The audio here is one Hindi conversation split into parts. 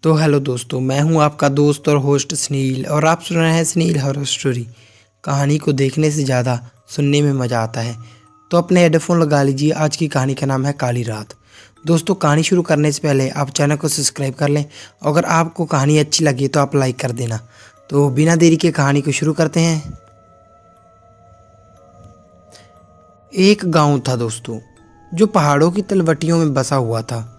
तो हेलो दोस्तों, मैं हूं आपका दोस्त और होस्ट स्नील और आप सुन रहे हैं स्नील हॉरर स्टोरी। कहानी को देखने से ज़्यादा सुनने में मज़ा आता है, तो अपने हेडफोन लगा लीजिए। आज की कहानी का नाम है काली रात। दोस्तों, कहानी शुरू करने से पहले आप चैनल को सब्सक्राइब कर लें। अगर आपको कहानी अच्छी लगी तो आप लाइक कर देना। तो बिना देरी के कहानी को शुरू करते हैं। एक गाँव था दोस्तों, जो पहाड़ों की तलवटियों में बसा हुआ था।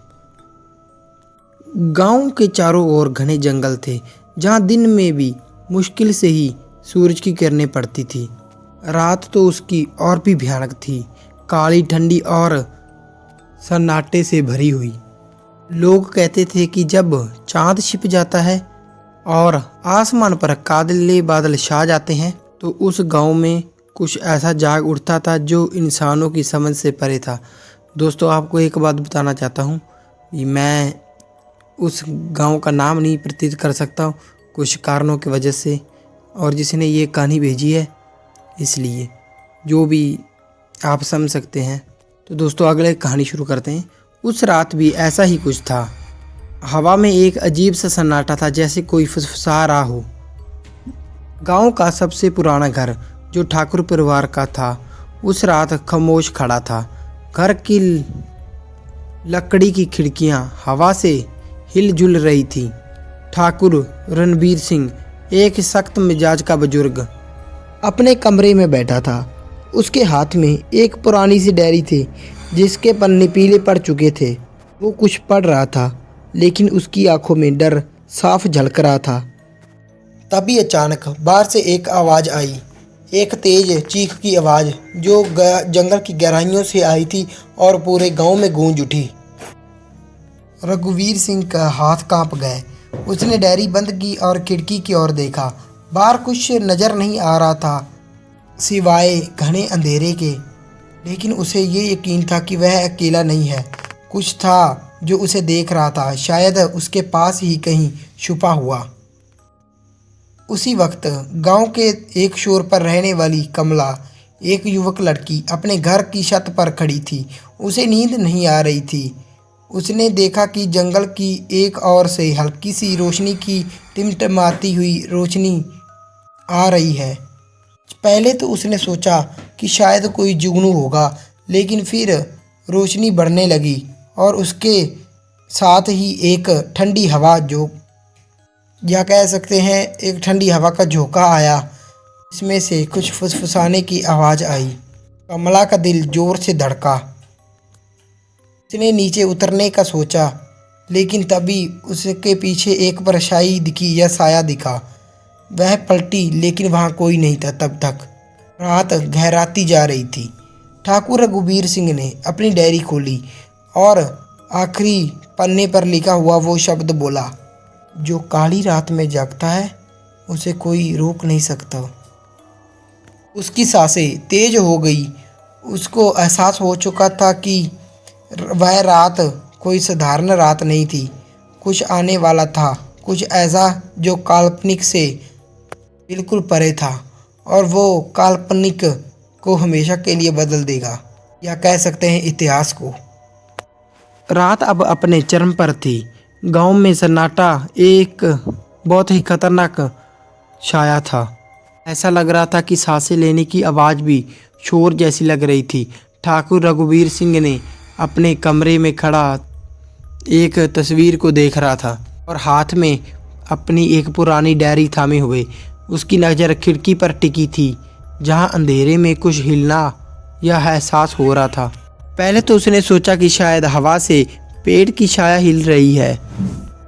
गांव के चारों ओर घने जंगल थे, जहां दिन में भी मुश्किल से ही सूरज की किरणें पड़ती थी। रात तो उसकी और भी भयानक थी, काली, ठंडी और सन्नाटे से भरी हुई। लोग कहते थे कि जब चांद छिप जाता है और आसमान पर काले बादल छा जाते हैं, तो उस गांव में कुछ ऐसा जाग उठता था जो इंसानों की समझ से परे था। दोस्तों, आपको एक बात बताना चाहता हूँ, मैं उस गांव का नाम नहीं प्रतीत कर सकता हूँ कुछ कारणों की वजह से, और जिसने ये कहानी भेजी है इसलिए, जो भी आप समझ सकते हैं। तो दोस्तों, अगले कहानी शुरू करते हैं। उस रात भी ऐसा ही कुछ था। हवा में एक अजीब सा सन्नाटा था, जैसे कोई फुसफुसा रहा हो। गांव का सबसे पुराना घर, जो ठाकुर परिवार का था, उस रात खामोश खड़ा था। घर की लकड़ी की खिड़कियां हवा से हिलजुल रही थी। ठाकुर रणबीर सिंह, एक सख्त मिजाज का बुजुर्ग, अपने कमरे में बैठा था। उसके हाथ में एक पुरानी सी डायरी थी, जिसके पन्ने पीले पड़ चुके थे। वो कुछ पढ़ रहा था, लेकिन उसकी आंखों में डर साफ झलक रहा था। तभी अचानक बाहर से एक आवाज़ आई, एक तेज चीख की आवाज़, जो जंगल की गहराइयों से आई थी और पूरे गांव में गूंज उठी। रघुवीर सिंह का हाथ कांप गए। उसने डायरी बंद की और खिड़की की ओर देखा। बाहर कुछ नज़र नहीं आ रहा था सिवाय घने अंधेरे के, लेकिन उसे ये यकीन था कि वह अकेला नहीं है। कुछ था जो उसे देख रहा था, शायद उसके पास ही कहीं छुपा हुआ। उसी वक्त गांव के एक शोर पर रहने वाली कमला, एक युवक लड़की, अपने घर की छत पर खड़ी थी। उसे नींद नहीं आ रही थी। उसने देखा कि जंगल की एक ओर से हल्की सी रोशनी की टिमटिमाती हुई रोशनी आ रही है। पहले तो उसने सोचा कि शायद कोई जुगनू होगा, लेकिन फिर रोशनी बढ़ने लगी और उसके साथ ही एक ठंडी हवा, जो या कह सकते हैं एक ठंडी हवा का झोंका आया। इसमें से कुछ फुसफुसाने की आवाज़ आई। कमला का दिल जोर से धड़का। उसने नीचे उतरने का सोचा, लेकिन तभी उसके पीछे एक परछाई दिखी या साया दिखा। वह पलटी, लेकिन वहाँ कोई नहीं था। तब तक रात गहराती जा रही थी। ठाकुर रघुवीर सिंह ने अपनी डायरी खोली और आखिरी पन्ने पर लिखा हुआ वो शब्द बोला, जो काली रात में जागता है उसे कोई रोक नहीं सकता। उसकी सांसें तेज हो गई। उसको एहसास हो चुका था कि वह रात कोई साधारण रात नहीं थी। कुछ आने वाला था, कुछ ऐसा जो काल्पनिक से बिल्कुल परे था, और वो काल्पनिक को हमेशा के लिए बदल देगा, या कह सकते हैं इतिहास को। रात अब अपने चरम पर थी। गांव में सन्नाटा एक बहुत ही खतरनाक छाया था। ऐसा लग रहा था कि सांसें लेने की आवाज़ भी शोर जैसी लग रही थी। ठाकुर रघुवीर सिंह ने अपने कमरे में खड़ा एक तस्वीर को देख रहा था और हाथ में अपनी एक पुरानी डायरी थामे हुए। उसकी नज़र खिड़की पर टिकी थी, जहां अंधेरे में कुछ हिलना या एहसास हो रहा था। पहले तो उसने सोचा कि शायद हवा से पेड़ की छाया हिल रही है,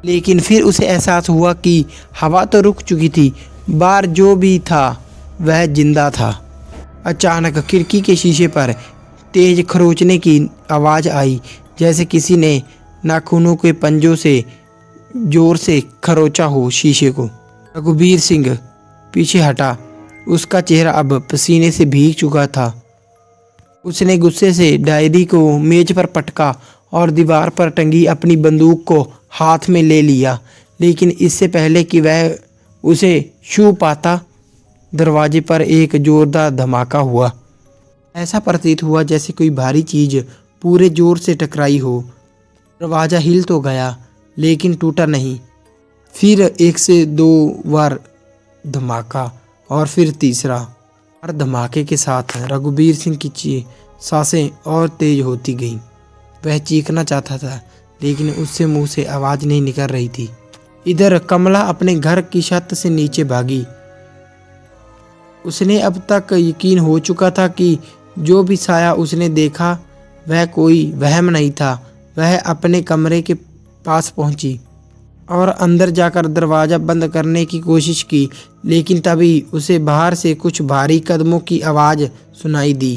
लेकिन फिर उसे एहसास हुआ कि हवा तो रुक चुकी थी। बाहर जो भी था वह जिंदा था। अचानक खिड़की के शीशे पर तेज खरोंचने की आवाज़ आई, जैसे किसी ने नाखूनों के पंजों से जोर से खरोंचा हो शीशे को। रघुवीर सिंह पीछे हटा। उसका चेहरा अब पसीने से भीग चुका था। उसने गुस्से से डायरी को मेज पर पटका और दीवार पर टंगी अपनी बंदूक को हाथ में ले लिया। लेकिन इससे पहले कि वह उसे छू पाता, दरवाजे पर एक जोरदार धमाका हुआ। ऐसा प्रतीत हुआ जैसे कोई भारी चीज़ पूरे जोर से टकराई हो। दरवाज़ा हिल तो गया, लेकिन टूटा नहीं। फिर 1 से 2 बार धमाका और फिर तीसरा। हर धमाके के साथ रघुबीर सिंह की सांसें और तेज होती गईं। वह चीखना चाहता था लेकिन उससे मुंह से आवाज नहीं निकल रही थी। इधर कमला अपने घर की छत से नीचे भागी। उसने अब तक यकीन हो चुका था कि जो भी साया उसने देखा वह कोई वहम नहीं था। वह अपने कमरे के पास पहुंची और अंदर जाकर दरवाज़ा बंद करने की कोशिश की, लेकिन तभी उसे बाहर से कुछ भारी कदमों की आवाज़ सुनाई दी।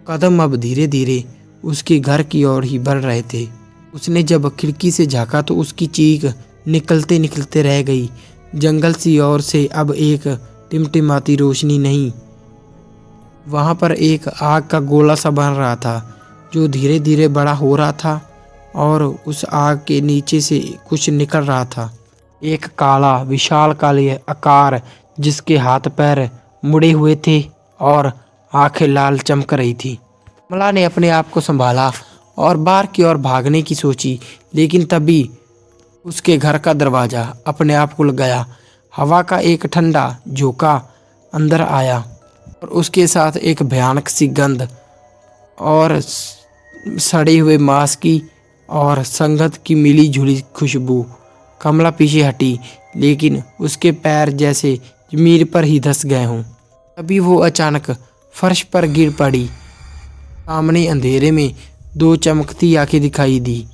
कदम अब धीरे धीरे उसके घर की ओर ही बढ़ रहे थे। उसने जब खिड़की से झांका तो उसकी चीख निकलते निकलते रह गई। जंगल सी ओर से अब एक टिमटिमाती रोशनी नहीं, वहाँ पर एक आग का गोला सा बन रहा था जो धीरे धीरे बड़ा हो रहा था और उस आग के नीचे से कुछ निकल रहा था। एक काला विशाल काले आकार जिसके हाथ पैर मुड़े हुए थे और आंखें लाल चमक रही थी। कमला ने अपने आप को संभाला और बाहर की ओर भागने की सोची, लेकिन तभी उसके घर का दरवाज़ा अपने आप खुल गया। हवा का एक ठंडा झोंका अंदर आया और उसके साथ एक भयानक सी गंध और सड़े हुए मांस की और संगत की मिली जुली खुशबू। कमला पीछे हटी, लेकिन उसके पैर जैसे जमीन पर ही धंस गए हों। तभी वो अचानक फर्श पर गिर पड़ी। सामने अंधेरे में 2 चमकती आंखें दिखाई दी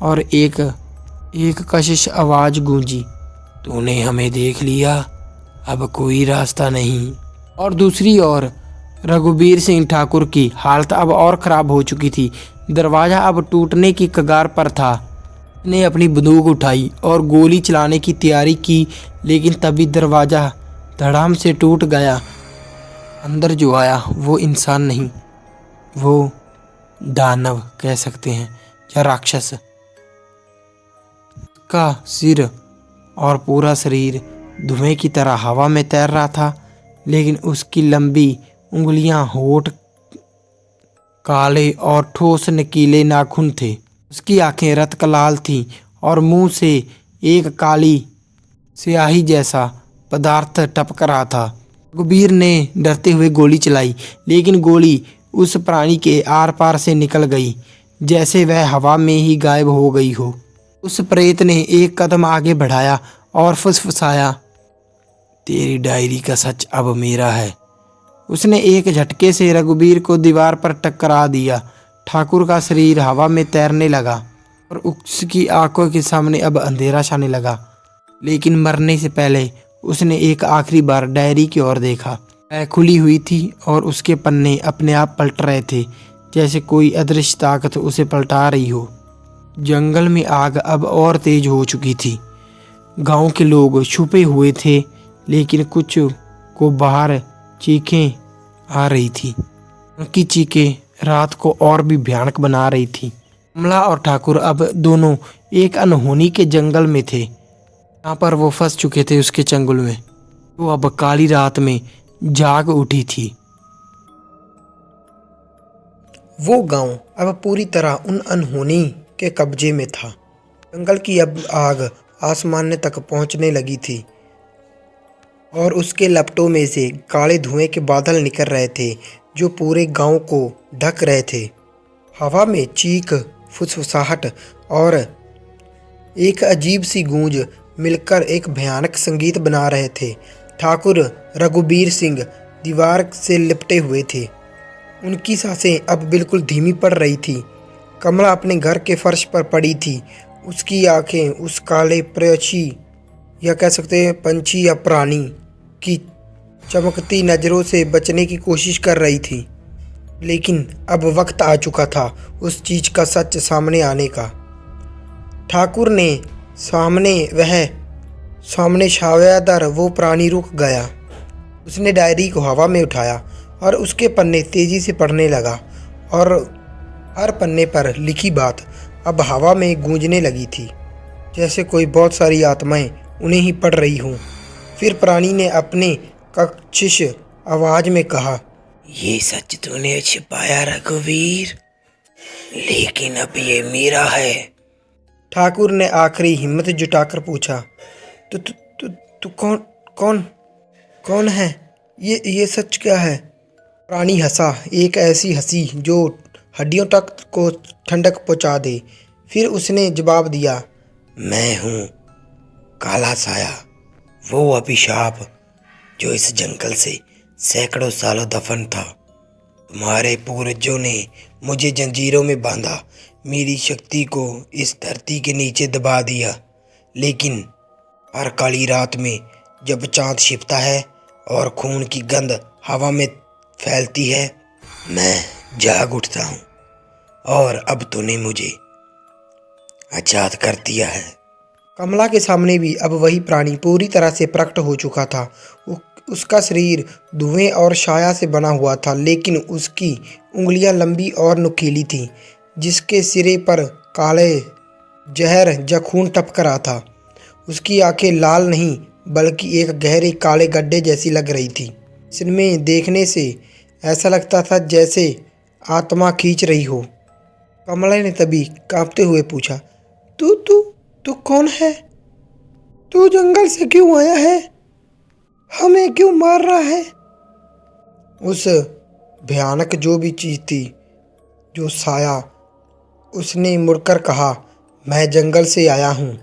और एक कशिश आवाज गूंजी, तूने हमें देख लिया, अब कोई रास्ता नहीं। और दूसरी ओर रघुबीर सिंह ठाकुर की हालत अब और ख़राब हो चुकी थी। दरवाज़ा अब टूटने की कगार पर था। उसने अपनी बंदूक उठाई और गोली चलाने की तैयारी की, लेकिन तभी दरवाज़ा धड़ाम से टूट गया। अंदर जो आया वो इंसान नहीं, वो दानव कह सकते हैं या राक्षस। का सिर और पूरा शरीर धुएं की तरह हवा में तैर रहा था, लेकिन उसकी लंबी उंगलियां, होठ काले और ठोस नुकीले नाखून थे। उसकी आंखें रक्त लाल थीं और मुंह से एक काली स्याही जैसा पदार्थ टपक रहा था। रघुबीर ने डरते हुए गोली चलाई, लेकिन गोली उस प्राणी के आर पार से निकल गई, जैसे वह हवा में ही गायब हो गई हो। उस प्रेत ने एक कदम आगे बढ़ाया और फुसफुसाया, तेरी डायरी का सच अब मेरा है। उसने एक झटके से रघुबीर को दीवार पर टकरा दिया। ठाकुर का शरीर हवा में तैरने लगा और उसकी आंखों के सामने अब अंधेरा छाने लगा। लेकिन मरने से पहले उसने एक आखिरी बार डायरी की ओर देखा। वह खुली हुई थी और उसके पन्ने अपने आप पलट रहे थे, जैसे कोई अदृश्य ताकत उसे पलटा रही हो। जंगल में आग अब और तेज हो चुकी थी। गांव के लोग छुपे हुए थे, लेकिन कुछ को बाहर चीखें आ रही थी। उनकी चीखें रात को और भी भयानक बना रही थी। कमला और ठाकुर अब दोनों एक अनहोनी के जंगल में थे। यहाँ पर वो फंस चुके थे उसके चंगुल में, वो अब काली रात में जाग उठी थी। वो गांव अब पूरी तरह उन अनहोनी के कब्जे में था। जंगल की अब आग आसमान तक पहुंचने लगी थी और उसके लपटों में से काले धुएं के बादल निकल रहे थे जो पूरे गांव को ढक रहे थे। हवा में चीख, फुसफुसाहट और एक अजीब सी गूंज मिलकर एक भयानक संगीत बना रहे थे। ठाकुर रघुबीर सिंह दीवार से लिपटे हुए थे। उनकी सांसें अब बिल्कुल धीमी पड़ रही थी। कमला अपने घर के फर्श पर पड़ी थी। उसकी आंखें उस काले पक्षी या कह सकते हैं पंछी या प्राणी की चमकती नज़रों से बचने की कोशिश कर रही थी। लेकिन अब वक्त आ चुका था उस चीज़ का सच सामने आने का। ठाकुर ने सामने छायादार वो प्राणी रुक गया। उसने डायरी को हवा में उठाया और उसके पन्ने तेजी से पढ़ने लगा और हर पन्ने पर लिखी बात अब हवा में गूंजने लगी थी, जैसे कोई बहुत सारी आत्माएं उन्हें ही पढ़ रही हों। फिर प्राणी ने अपने कशिश आवाज में कहा, ये सच तूने छिपाया रघुवीर, लेकिन अब ये मेरा है। ठाकुर ने आखिरी हिम्मत जुटाकर पूछा, तू कौन कौन कौन है? ये सच क्या है? प्राणी हंसा, एक ऐसी हंसी जो हड्डियों तक को ठंडक पहुंचा दे। फिर उसने जवाब दिया, मैं हूँ काला साया, वो अभिशाप जो इस जंगल से सैकड़ों सालों दफन था। तुम्हारे पूर्वजों ने मुझे जंजीरों में बांधा, मेरी शक्ति को इस धरती के नीचे दबा दिया। लेकिन हर काली रात में जब चांद छिपता है और खून की गंध हवा में फैलती है, मैं जाग उठता हूँ। और अब तूने मुझे आजाद कर दिया है। कमला के सामने भी अब वही प्राणी पूरी तरह से प्रकट हो चुका था। उसका शरीर धुएं और छाया से बना हुआ था, लेकिन उसकी उंगलियां लंबी और नुकीली थीं, जिसके सिरे पर काले जहर या खून टपक रहा था। उसकी आंखें लाल नहीं बल्कि एक गहरे काले गड्ढे जैसी लग रही थी। इसमें देखने से ऐसा लगता था जैसे आत्मा खींच रही हो। कमला ने तभी कांपते हुए पूछा, तू तू तू कौन है? तू जंगल से क्यों आया है? हमें क्यों मार रहा है? उस भयानक जो भी चीज थी, जो साया, उसने मुड़कर कहा, मैं जंगल से आया हूँ।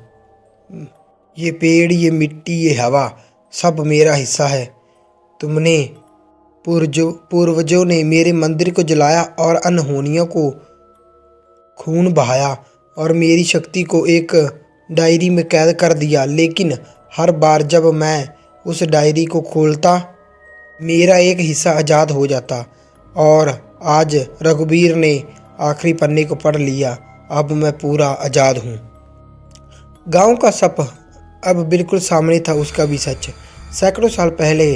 ये पेड़, ये मिट्टी, ये हवा सब मेरा हिस्सा है। तुमने पूर्वजों ने मेरे मंदिर को जलाया और अनहोनियों को खून बहाया और मेरी शक्ति को एक डायरी में कैद कर दिया। लेकिन हर बार जब मैं उस डायरी को खोलता, मेरा एक हिस्सा आज़ाद हो जाता। और आज रघुवीर ने आखिरी पन्ने को पढ़ लिया। अब मैं पूरा आज़ाद हूँ। गांव का सप अब बिल्कुल सामने था, उसका भी सच। सैकड़ों साल पहले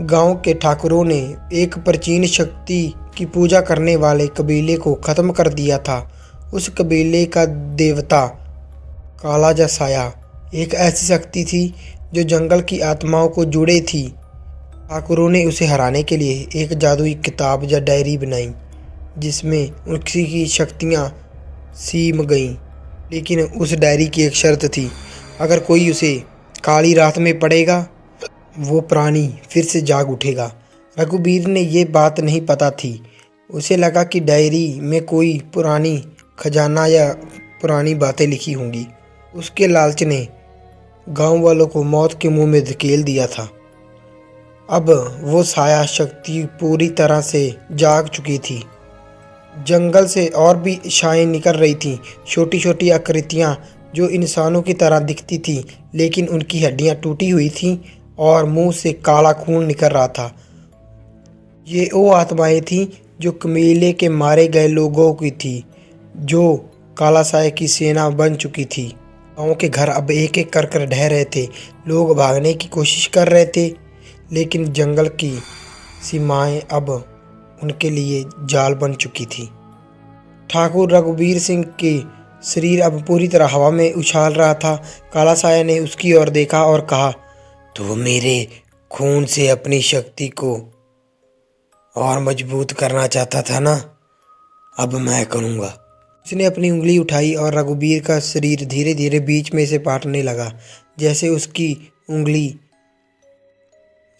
गांव के ठाकुरों ने एक प्राचीन शक्ति की पूजा करने वाले कबीले को ख़त्म कर दिया था। उस कबीले का देवता काला साया एक ऐसी शक्ति थी जो जंगल की आत्माओं को जुड़े थी। ठाकुरों ने उसे हराने के लिए एक जादुई किताब या डायरी बनाई, जिसमें उनकी की शक्तियाँ सीम गईं। लेकिन उस डायरी की एक शर्त थी, अगर कोई उसे काली रात में पढ़ेगा, वो प्राणी फिर से जाग उठेगा। रघुवीर ने ये बात नहीं पता थी। उसे लगा कि डायरी में कोई पुरानी खजाना या पुरानी बातें लिखी होंगी। उसके लालच ने गांव वालों को मौत के मुंह में धकेल दिया था। अब वो साया शक्ति पूरी तरह से जाग चुकी थी। जंगल से और भी छाएं निकल रही थीं, छोटी छोटी आकृतियाँ जो इंसानों की तरह दिखती थीं, लेकिन उनकी हड्डियाँ टूटी हुई थीं और मुंह से काला खून निकल रहा था। ये वो आत्माएं थीं जो कबीले के मारे गए लोगों की थी, जो काला साए की सेना बन चुकी थी। गाँव के घर अब एक एक कर कर ढह रहे थे। लोग भागने की कोशिश कर रहे थे, लेकिन जंगल की सीमाएं अब उनके लिए जाल बन चुकी थी। ठाकुर रघुवीर सिंह के शरीर अब पूरी तरह हवा में उछाल रहा था। काला साया ने उसकी ओर देखा और कहा, तू मेरे खून से अपनी शक्ति को और मजबूत करना चाहता था ना? अब मैं करूँगा। उसने अपनी उंगली उठाई और रघुवीर का शरीर धीरे धीरे बीच में से काटने लगा। जैसे उसकी उंगली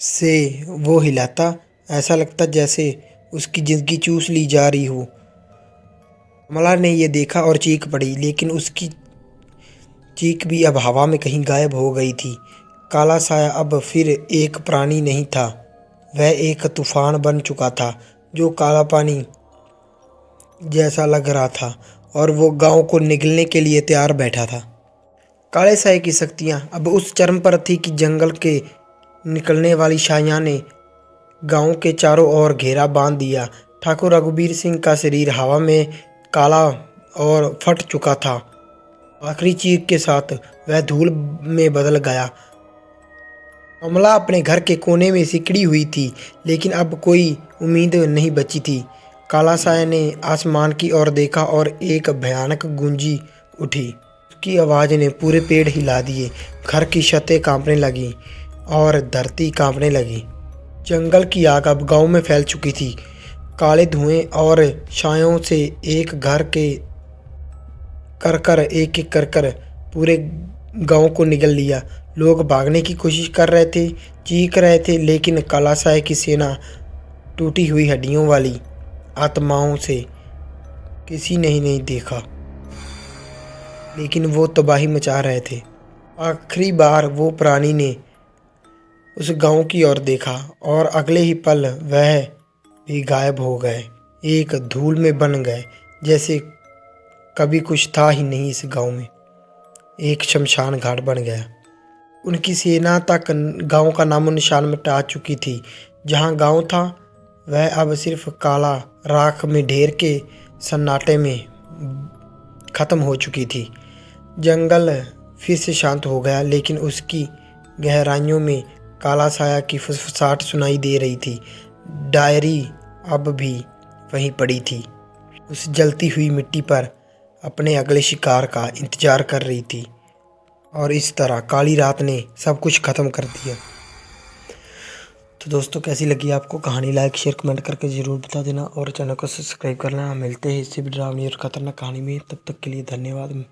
से वो हिलाता, ऐसा लगता जैसे उसकी जिंदगी चूस ली जा रही हो। कमला ने यह देखा और चीख पड़ी, लेकिन उसकी चीख भी अब हवा में कहीं गायब हो गई थी। काला साया अब फिर एक प्राणी नहीं था, वह एक तूफान बन चुका था जो काला पानी जैसा लग रहा था और वो गांव को निगलने के लिए तैयार बैठा था। काले साए की शक्तियाँ अब उस चरम पर थी कि जंगल के निकलने वाली छाया ने गांव के चारों ओर घेरा बांध दिया। ठाकुर रघुवीर सिंह का शरीर हवा में काला और फट चुका था। आखिरी चीख के साथ वह धूल में बदल गया। कमला अपने घर के कोने में सिकड़ी हुई थी, लेकिन अब कोई उम्मीद नहीं बची थी। काला साया ने आसमान की ओर देखा और एक भयानक गूंजी उठी। उसकी आवाज़ ने पूरे पेड़ हिला दिए। घर की छतें कांपने लगीं और धरती कांपने लगी। जंगल की आग अब गांव में फैल चुकी थी। काले धुएं और छायों से एक घर के एक एक कर पूरे गांव को निगल लिया। लोग भागने की कोशिश कर रहे थे, चीख रहे थे, लेकिन कालाशाह की सेना टूटी हुई हड्डियों वाली आत्माओं से किसी ने ही नहीं देखा, लेकिन वो तबाही मचा रहे थे। आखिरी बार वो प्राणी ने उस गांव की ओर देखा और अगले ही पल वह भी गायब हो गए, एक धूल में बन गए, जैसे कभी कुछ था ही नहीं। इस गांव में एक शमशान घाट बन गया। उनकी सेना तक गांव का नामो निशान मिटा चुकी थी। जहां गांव था वह अब सिर्फ काला राख में ढेर के सन्नाटे में ख़त्म हो चुकी थी। जंगल फिर से शांत हो गया, लेकिन उसकी गहराइयों में काला साया की फुसफुसाहट सुनाई दे रही थी। डायरी अब भी वहीं पड़ी थी, उस जलती हुई मिट्टी पर अपने अगले शिकार का इंतजार कर रही थी। और इस तरह काली रात ने सब कुछ ख़त्म कर दिया। तो दोस्तों, कैसी लगी आपको कहानी? लाइक शेयर कमेंट करके ज़रूर बता देना और चैनल को सब्सक्राइब करना। मिलते हैं इससे भी डरावनी और ख़तरनाक कहानी में। तब तक के लिए धन्यवाद।